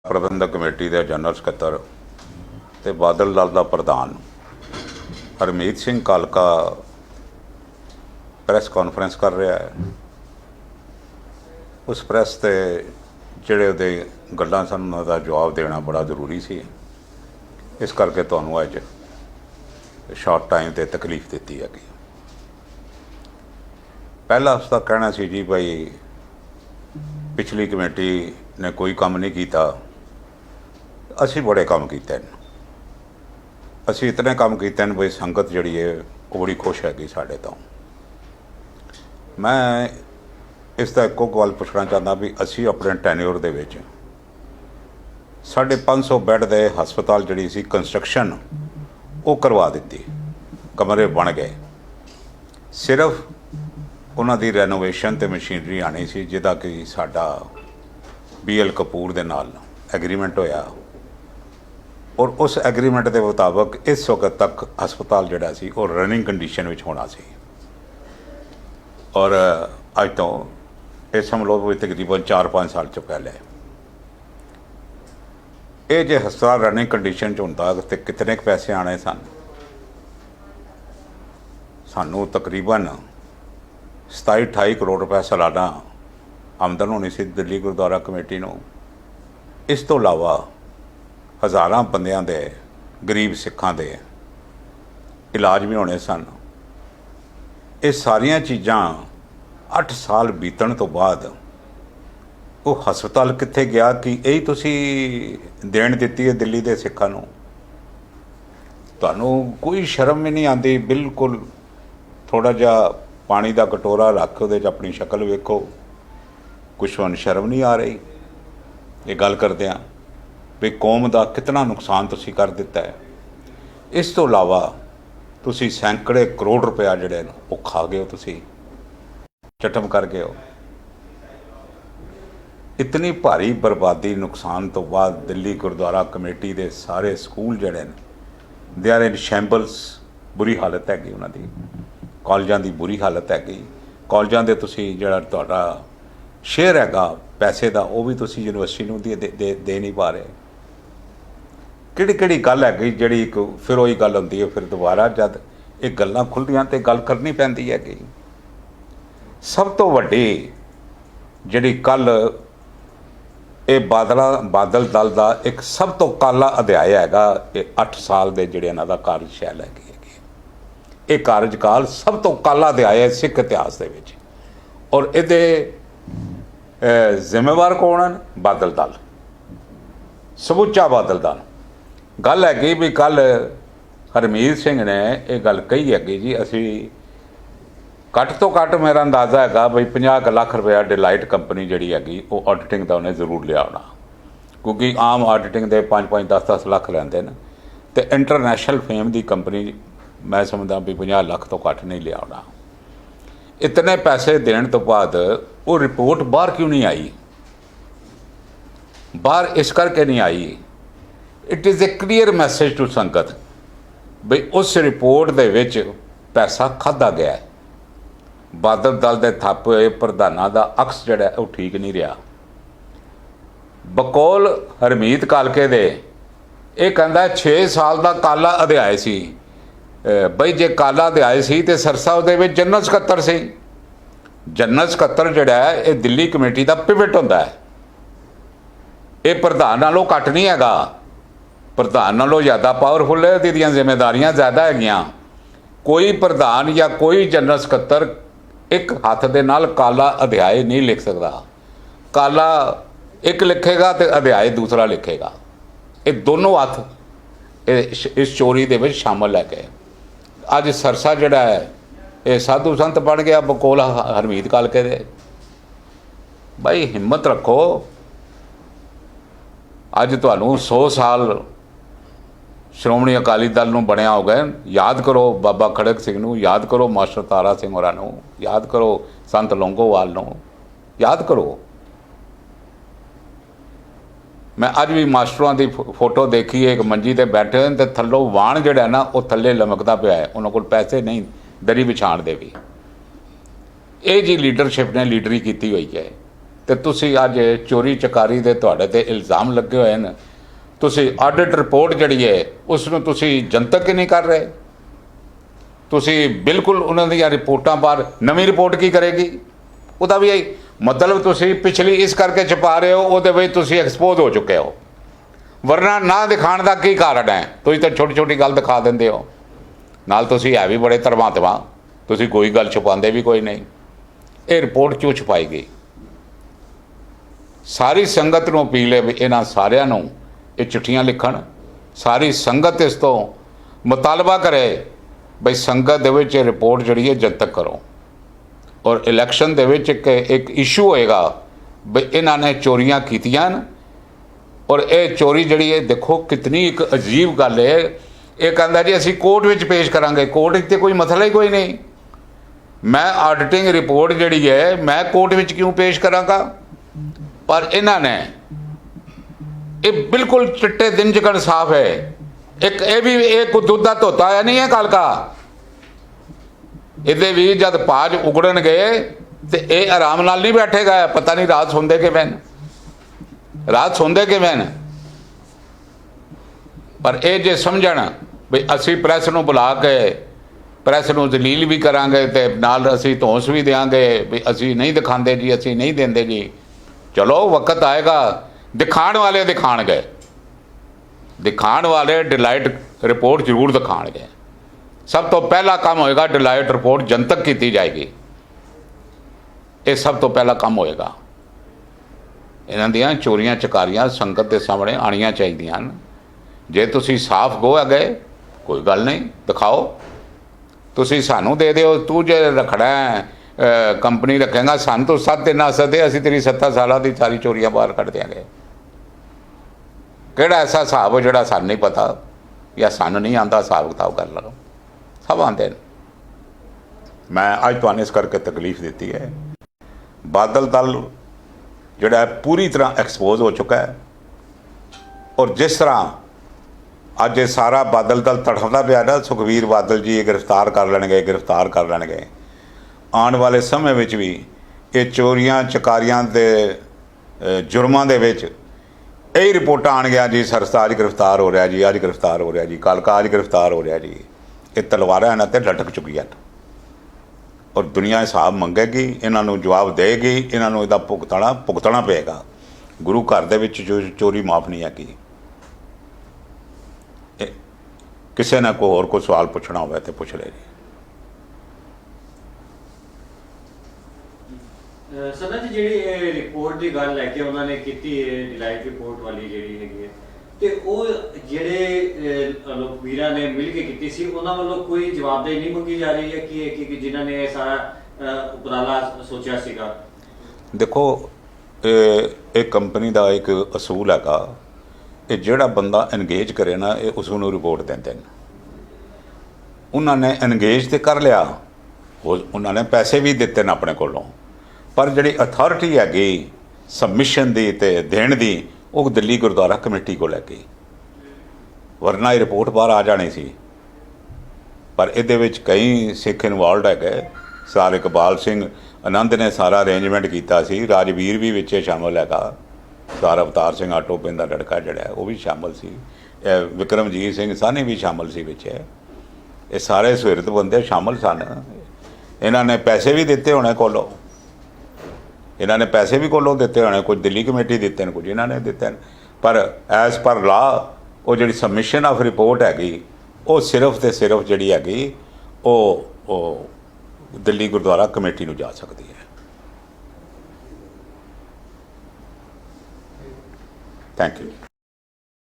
प्रबंधक कमेटी के जनरल सकत्तर ते बादल दल का प्रधान हरमीत सिंह कालका प्रैस कॉन्फ्रेंस कर रहा है। उस प्रैस ते जिहड़े उहदे गल्लां सन उन्हां दा जवाब देना बड़ा जरूरी सी, इस करके तुहानूं अज शॉर्ट टाइम ते तकलीफ दित्ती हैगी। पहला उसका कहना सी जी भाई पिछली कमेटी ने कोई काम नहीं किया, असी बड़े काम किए हैं, असी इतने काम किए हैं भाई संगत जिहड़ी है वो बड़ी खुश हैगी साडे तो। मैं इसका एको गल पुछना चाहता भी असी अपने टैन्योर दे विच 550 बैड के हस्पताल जिहड़ी सी कंस्ट्रक्शन वो करवा दी, कमरे बन गए, सिर्फ उन्हां दी रेनोवेशन ते मशीनरी आनी सी जिहदा कि साडा BL कपूर दे नाल एग्रीमेंट होया और उस एग्रीमेंट के मुताबिक इस वक्त तक हस्पताल जिहड़ा सी वो रनिंग कंडीशन में होना सी। और अज तो ये समझ लो भी तकरीबन 4-5 साल चो पहले ये जो हस्पताल रनिंग कंडीशन होंदा तो कितने पैसे आने सन, सानू तकरीबन 27-28 करोड़ रुपया सालाना आमदन होनी सी दिल्ली गुरुद्वारा कमेटी नूं। इस तो इलावा हज़ारां बंदियां दे गरीब सिखां दे इलाज भी होने सन। ये सारियां चीज़ां 8 साल बीतण तो बाद वो हस्पताल कित्थे गया कि यही तुसी देण दित्ती है दिल्ली दे सिखां नूं? तुहानूं कोई शर्म भी नहीं आती? बिल्कुल थोड़ा जिहा पानी का कटोरा रख उहदे च अपनी शक्ल वेखो, कुछ तुहानूं शर्म नहीं आ रही? ये गल करदे आ भी कौम का कितना नुकसान तुसी कर दिता है। इस तो इलावा तुसी सैकड़े करोड़ रुपया जिहड़े वो खा गए हो, तुसी चटम कर गए हो। इतनी भारी बर्बादी नुकसान तो बाद दिल्ली गुरुद्वारा कमेटी के सारे स्कूल जिहड़े ने दे आर इन शैंबल्स, बुरी हालत हैगी उन्हां दी। कॉलेजां दी बुरी हालत हैगी। कॉलेजां दे तुसी जिहड़ा तुहाडा शेयर हैगा पैसे का वो भी तुसी यूनिवर्सिटी नूं दे नहीं पा रहे। किहड़ी गल हैगी जिहड़ी फिर वही गल हुंदी है, फिर दोबारा जद ये गल्लां खुलदियां ते गल करनी पैंदी हैगी। सब तो वड्डी जिहड़ी कल ये बादल दल का एक सब तो काला अध्याय हैगा, ये 8 साल के जिहड़े इन्हां दा कार्यशैल हैगी। ये कार्यकाल सब तो काला अध्याय है सिख इतिहास दे विच। और इहदे जिम्मेवार कौन हैं? बादल दल, समूचा बादल दल। गल हैगी भी कल हरमीत सिंह ने यह गल कही हैगी जी असी घट तो घट मेरा अंदाज़ा हैगा बई 50 लाख रुपया डिलाइट कंपनी जिहड़ी हैगी वो ऑडिटिंग का उन्हें जरूर लिया होना, क्योंकि आम ऑडिटिंग के 5-5 10-10 लाख लैंदे हैं तो इंटरनेशनल फेम की कंपनी मैं समझदा भी 50 लाख तो घट नहीं लिया होना। इतने पैसे देने तो बाद वो रिपोर्ट बाहर क्यों नहीं आई? बाहर इस करके नहीं आई, it is a clear message to sangat बई उस रिपोर्ट दे विच पैसा खाधा गया है। बादल दल के थप प्रधानां दा अक्स जिहड़ा वो ठीक नहीं रहा। बकौल हरमीत कालके दे ये कहंदा 6 साल का काला अध्याय सी। बई जे काला अध्याय सी तो सरसा उहदे विच जनरल सकत्तर सी। जनरल सकत्तर जिहड़ा है ये दिल्ली कमेटी का पिवट हुंदा है। ये प्रधान नालों घट नहीं हैगा, प्रधान नालों ज़्यादा पावरफुल है, इहदियां जिम्मेदारियां ज़्यादा हैगियां। कोई प्रधान या कोई जनरल सकत्तर एक हथ दे नाल काला अध्याय नहीं लिख सकता। काला एक लिखेगा तो अध्याय दूसरा लिखेगा। ये दोनों हथ इस चोरी दे विच शामिल है। कि अज सरसा जिहड़ा है ये साधु संत बन गया बकोल हरमीत कालके दे। भाई हिम्मत रखो, अज तुहानूं 100 साल श्रोमणी अकाली दल नूं बनिया हो गए। याद करो बाबा खड़क सिंह नूं, याद करो मास्टर तारा सिंह होरां नूं, याद करो संत लौंगोवाल नूं, याद करो। मैं अज भी मास्टरों की फोटो देखी है, एक मंजी ते बैठे तो थल्लों वाण जिहड़ा ना वो थल्ले लमकदा पिया है, उन्हां कोल पैसे नहीं दरी विछाण दे भी। ये जी लीडरशिप ने लीडरी की हुई है। ਤੇ ਤੁਸੀਂ ਅੱਜ ਚੋਰੀ ਚਕਾਰੀ ਦੇ ਤੁਹਾਡੇ ਤੇ ਇਲਜ਼ਾਮ ਲੱਗੇ ਹੋਏ ਨੇ। ਤੁਸੀਂ ਆਡਿਟ ਰਿਪੋਰਟ ਜਿਹੜੀ ਹੈ ਉਸ ਨੂੰ ਤੁਸੀਂ ਜਨਤਕ ਹੀ ਨਹੀਂ ਕਰ ਰਹੇ। ਤੁਸੀਂ ਬਿਲਕੁਲ ਉਹਨਾਂ ਦੀਆਂ ਰਿਪੋਰਟਾਂ ਬਾਹਰ, ਨਵੀਂ ਰਿਪੋਰਟ ਕੀ ਕਰੇਗੀ ਉਹਦਾ ਵੀ ਮਤਲਬ ਤੁਸੀਂ ਪਿਛਲੀ ਇਸ ਕਰਕੇ ਛੁਪਾ ਰਹੇ ਹੋ, ਉਹਦੇ ਵਿੱਚ ਤੁਸੀਂ ਐਕਸਪੋਜ਼ ਹੋ ਚੁੱਕੇ ਹੋ। ਵਰਨਾ ਨਾ ਦਿਖਾਉਣ ਦਾ ਕੀ ਕਾਰਨ ਹੈ? ਤੁਸੀਂ ਤਾਂ ਛੋਟੀ ਛੋਟੀ ਗੱਲ ਦਿਖਾ ਦਿੰਦੇ ਹੋ। ਨਾਲ ਤੁਸੀਂ ਹੈ ਵੀ ਬੜੇ ਧਰਮਾਤਮਾ, ਤੁਸੀਂ ਕੋਈ ਗੱਲ ਛੁਪਾਉਂਦੇ ਵੀ ਕੋਈ ਨਹੀਂ। ਇਹ ਰਿਪੋਰਟ ਕਿਉਂ ਛੁਪਾਈ ਗਈ? ਸਾਰੀ ਸੰਗਤ ਨੂੰ ਅਪੀਲ ਹੈ ਵੀ ਇਹਨਾਂ ਸਾਰਿਆਂ ਨੂੰ ਇਹ ਚਿੱਠੀਆਂ ਲਿਖਣ। ਸਾਰੀ ਸੰਗਤ ਇਸ ਤੋਂ ਮੁਤਾਲਬਾ ਕਰੇ ਬਈ ਸੰਗਤ ਦੇ ਵਿੱਚ ਇਹ ਰਿਪੋਰਟ ਜਿਹੜੀ ਹੈ ਜਨਤਕ ਕਰੋ। ਔਰ ਇਲੈਕਸ਼ਨ ਦੇ ਵਿੱਚ ਇੱਕ ਇਸ਼ੂ ਹੋਏਗਾ ਬਈ ਇਹਨਾਂ ਨੇ ਚੋਰੀਆਂ ਕੀਤੀਆਂ ਨੇ। ਔਰ ਇਹ ਚੋਰੀ ਜਿਹੜੀ ਹੈ, ਦੇਖੋ ਕਿਤਨੀ ਇੱਕ ਅਜੀਬ ਗੱਲ ਹੈ। ਇਹ ਕਹਿੰਦਾ ਜੀ ਅਸੀਂ ਕੋਰਟ ਵਿੱਚ ਪੇਸ਼ ਕਰਾਂਗੇ। ਕੋਰਟ ਵਿੱਚ ਤੇ ਕੋਈ ਮਸਲਾ ਹੀ ਕੋਈ ਨਹੀਂ। ਮੈਂ ਆਡਿਟਿੰਗ ਰਿਪੋਰਟ ਜਿਹੜੀ ਹੈ ਮੈਂ ਕੋਰਟ ਵਿੱਚ ਕਿਉਂ ਪੇਸ਼ ਕਰਾਂਗਾ? ਪਰ ਇਹਨਾਂ ਨੇ ਇਹ ਬਿਲਕੁਲ ਚਿੱਟੇ ਦਿਨ ਜਿਕਣ ਸਾਫ ਹੈ। ਇੱਕ ਇਹ ਵੀ ਇਹ ਦੁੱਧ ਦਾ ਧੋਤਾ ਹੋਇਆ ਨਹੀਂ ਹੈ ਕੱਲ ਕਾ। ਇਹਦੇ ਵੀ ਜਦ ਭਾਜ ਉਗੜਨਗੇ ਤੇ ਇਹ ਆਰਾਮ ਨਾਲ ਨਹੀਂ ਬੈਠੇਗਾ। ਪਤਾ ਨਹੀਂ ਰਾਤ ਸੌਂਦੇ ਕਿਵੇਂ, ਰਾਤ ਸੌਂਦੇ ਕਿਵੇਂ। ਪਰ ਇਹ ਜੇ ਸਮਝਣ ਵੀ ਅਸੀਂ ਪ੍ਰੈਸ ਨੂੰ ਬੁਲਾ ਕੇ ਪ੍ਰੈਸ ਨੂੰ ਦਲੀਲ ਵੀ ਕਰਾਂਗੇ ਤੇ ਨਾਲ ਅਸੀਂ ਧੌਂਸ ਵੀ ਦੇਵਾਂਗੇ ਵੀ ਅਸੀਂ ਨਹੀਂ ਦਿਖਾਉਂਦੇ ਜੀ, ਅਸੀਂ ਨਹੀਂ ਦਿੰਦੇ ਜੀ। ਚਲੋ ਵਕਤ ਆਏਗਾ, ਦਿਖਾਉਣ ਵਾਲੇ ਦਿਖਾਣਗੇ। ਦਿਖਾਉਣ ਵਾਲੇ ਡਿਲਾਈਟ ਰਿਪੋਰਟ ਜ਼ਰੂਰ ਦਿਖਾਣਗੇ। ਸਭ ਤੋਂ ਪਹਿਲਾ ਕੰਮ ਹੋਏਗਾ ਡਿਲਾਈਟ ਰਿਪੋਰਟ ਜਨਤਕ ਕੀਤੀ ਜਾਏਗੀ। ਇਹ ਸਭ ਤੋਂ ਪਹਿਲਾ ਕੰਮ ਹੋਏਗਾ। ਇਹਨਾਂ ਦੀਆਂ ਚੋਰੀਆਂ ਚਕਾਰੀਆਂ ਸੰਗਤ ਦੇ ਸਾਹਮਣੇ ਆਉਣੀਆਂ ਚਾਹੀਦੀਆਂ ਹਨ। ਜੇ ਤੁਸੀਂ ਸਾਫ਼ ਗੋ ਹੈਗੇ ਕੋਈ ਗੱਲ ਨਹੀਂ, ਦਿਖਾਓ। ਤੁਸੀਂ ਸਾਨੂੰ ਦੇ ਦਿਓ, ਤੂੰ ਜੇ ਰੱਖਣਾ ਕੰਪਨੀ ਰੱਖੇਗਾ, ਸਾਨੂੰ ਤੋਂ 7 ਦਿਨ ਆ ਸਕਦੇ, ਅਸੀਂ ਤੇਰੀ 7 ਸਾਲਾਂ ਦੀ ਸਾਰੀ ਚੋਰੀਆਂ ਬਾਹਰ ਕੱਢ ਦਿਆਂਗੇ। ਕਿਹੜਾ ਐਸਾ ਹਿਸਾਬ ਹੋ ਜਿਹੜਾ ਸਾਨੂੰ ਨਹੀਂ ਪਤਾ ਜਾਂ ਸਾਨੂੰ ਨਹੀਂ ਆਉਂਦਾ ਹਿਸਾਬ ਕਿਤਾਬ ਕਰ ਲਓ? ਸਭ ਆਉਂਦੇ ਨੇ। ਮੈਂ ਅੱਜ ਤੁਹਾਨੂੰ ਇਸ ਕਰਕੇ ਤਕਲੀਫ ਦਿੱਤੀ ਹੈ। ਬਾਦਲ ਦਲ ਜਿਹੜਾ ਪੂਰੀ ਤਰ੍ਹਾਂ ਐਕਸਪੋਜ਼ ਹੋ ਚੁੱਕਾ ਹੈ। ਔਰ ਜਿਸ ਤਰ੍ਹਾਂ ਅੱਜ ਇਹ ਸਾਰਾ ਬਾਦਲ ਦਲ ਤੜਫਦਾ ਪਿਆ ਨਾ, ਸੁਖਬੀਰ ਬਾਦਲ ਜੀ ਗ੍ਰਿਫਤਾਰ ਕਰ ਲੈਣਗੇ, ਗ੍ਰਿਫਤਾਰ ਕਰ ਲੈਣਗੇ। ਆਉਣ ਵਾਲੇ ਸਮੇਂ ਵਿੱਚ ਵੀ ਇਹ ਚੋਰੀਆਂ ਚਕਾਰੀਆਂ ਦੇ ਜੁਰਮਾਂ ਦੇ ਵਿੱਚ ਇਹ ਰਿਪੋਰਟਾਂ ਆਉਣਗੀਆਂ ਜੀ ਸਰਸਾ ਅੱਜ ਗ੍ਰਿਫਤਾਰ ਹੋ ਰਿਹਾ ਜੀ, ਅੱਜ ਗ੍ਰਿਫਤਾਰ ਹੋ ਰਿਹਾ ਜੀ, ਕੱਲ੍ਹ ਕਾ ਅੱਜ ਗ੍ਰਿਫਤਾਰ ਹੋ ਰਿਹਾ ਜੀ। ਇਹ ਤਲਵਾਰਾਂ ਇਹਨਾਂ 'ਤੇ ਲਟਕ ਚੁੱਕੀਆਂ ਔਰ ਦੁਨੀਆ ਹਿਸਾਬ ਮੰਗੇਗੀ, ਇਹਨਾਂ ਨੂੰ ਜਵਾਬ ਦੇਗੀ, ਇਹਨਾਂ ਨੂੰ ਇਹਦਾ ਭੁਗਤਣਾ ਪਏਗਾ। ਗੁਰੂ ਘਰ ਦੇ ਵਿੱਚ ਜੋ ਚੋਰੀ ਮਾਫ ਨਹੀਂ ਹੈਗੀ। ਕਿਸੇ ਨੇ ਕੋਈ ਹੋਰ ਕੋਈ ਸਵਾਲ ਪੁੱਛਣਾ ਹੋਵੇ ਤੇ ਪੁੱਛ ਲੈ ਜੀ। ਸਰ ਜੀ ਜਿਹੜੀ ਰਿਪੋਰਟ ਦੀ ਗੱਲ ਲੈ ਕੇ ਉਹਨਾਂ ਨੇ ਕੀਤੀ ਹੈ, ਡਿਲਾਈਟ ਰਿਪੋਰਟ ਵਾਲੀ ਜਿਹੜੀ ਹੈਗੀ ਹੈ, ਤੇ ਉਹ ਜਿਹੜੇ ਲੋਕ ਵੀਰਾਂ ਨੇ ਮਿਲ ਕੇ ਕੀਤੀ ਸੀ, ਉਹਨਾਂ ਵੱਲੋਂ ਕੋਈ ਜਵਾਬਦੇਹੀ ਨਹੀਂ ਮੰਗੀ ਜਾ ਰਹੀ ਹੈ ਕਿ ਜਿਨ੍ਹਾਂ ਨੇ ਇਹ ਸਾਰਾ ਉਪਰਾਲਾ ਸੋਚਿਆ ਸੀਗਾ? ਦੇਖੋ ਇਹ ਕੰਪਨੀ ਦਾ ਇੱਕ ਅਸੂਲ ਹੈਗਾ, ਇਹ ਜਿਹੜਾ ਬੰਦਾ ਐਨਗੇਜ ਕਰੇ ਨਾ ਇਹ ਉਸ ਨੂੰ ਰਿਪੋਰਟ ਦਿੰਦੇ ਨੇ। ਉਹਨਾਂ ਨੇ ਐਨਗੇਜ ਤੇ ਕਰ ਲਿਆ, ਉਹਨਾਂ ਨੇ ਪੈਸੇ ਵੀ ਦਿੱਤੇ ਨੇ ਆਪਣੇ ਕੋਲੋਂ, ਪਰ ਜਿਹੜੀ ਅਥਾਰਟੀ ਹੈਗੀ ਸਬਮਿਸ਼ਨ ਦੀ ਤੇ ਦੇਣ ਦੀ ਉਹ ਦਿੱਲੀ ਗੁਰਦੁਆਰਾ ਕਮੇਟੀ ਕੋਲ ਲੈ ਗਈ। ਵਰਨਾ ਇਹ ਰਿਪੋਰਟ ਬਾਹਰ ਆ ਜਾਣੀ ਸੀ। ਪਰ ਇਹਦੇ ਵਿੱਚ ਕਈ ਸਿੱਖ ਇਨਵੋਲਵਡ ਹੈਗੇ। ਸਰ ਇਕਬਾਲ ਸਿੰਘ ਆਨੰਦ ਨੇ ਸਾਰਾ ਅਰੇਂਜਮੈਂਟ ਕੀਤਾ ਸੀ। ਰਾਜਵੀਰ ਵੀ ਵਿੱਚ ਸ਼ਾਮਲ ਹੈਗਾ। ਸਰ ਅਵਤਾਰ ਸਿੰਘ ਆਟੋ ਪਿੰਡ ਦਾ ਲੜਕਾ ਜਿਹੜਾ ਉਹ ਵੀ ਸ਼ਾਮਲ ਸੀ। ਵਿਕਰਮਜੀਤ ਸਿੰਘ ਸਾਹਨੀ ਵੀ ਸ਼ਾਮਲ ਸੀ ਵਿੱਚ। ਇਹ ਸਾਰੇ ਸੁਹਿਰਦ ਬੰਦੇ ਸ਼ਾਮਲ ਸਨ। ਇਹਨਾਂ ਨੇ ਪੈਸੇ ਵੀ ਦਿੱਤੇ ਹੋਣੇ ਕੋਲੋਂ, ਇਹਨਾਂ ਨੇ ਪੈਸੇ ਵੀ ਕੋਲੋਂ ਦਿੱਤੇ ਹੋਣੇ, ਕੁਝ ਦਿੱਲੀ ਕਮੇਟੀ ਦਿੱਤੇ ਨੇ, ਕੁਝ ਇਹਨਾਂ ਨੇ ਦਿੱਤੇ ਨੇ। ਪਰ ਐਜ਼ ਪਰ ਲਾ ਉਹ ਜਿਹੜੀ ਸਬਮਿਸ਼ਨ ਆਫ ਰਿਪੋਰਟ ਹੈਗੀ ਉਹ ਸਿਰਫ ਤੇ ਸਿਰਫ ਜਿਹੜੀ ਹੈਗੀ ਉਹ ਦਿੱਲੀ ਗੁਰਦੁਆਰਾ ਕਮੇਟੀ ਨੂੰ ਜਾ ਸਕਦੀ ਹੈ। Thank you.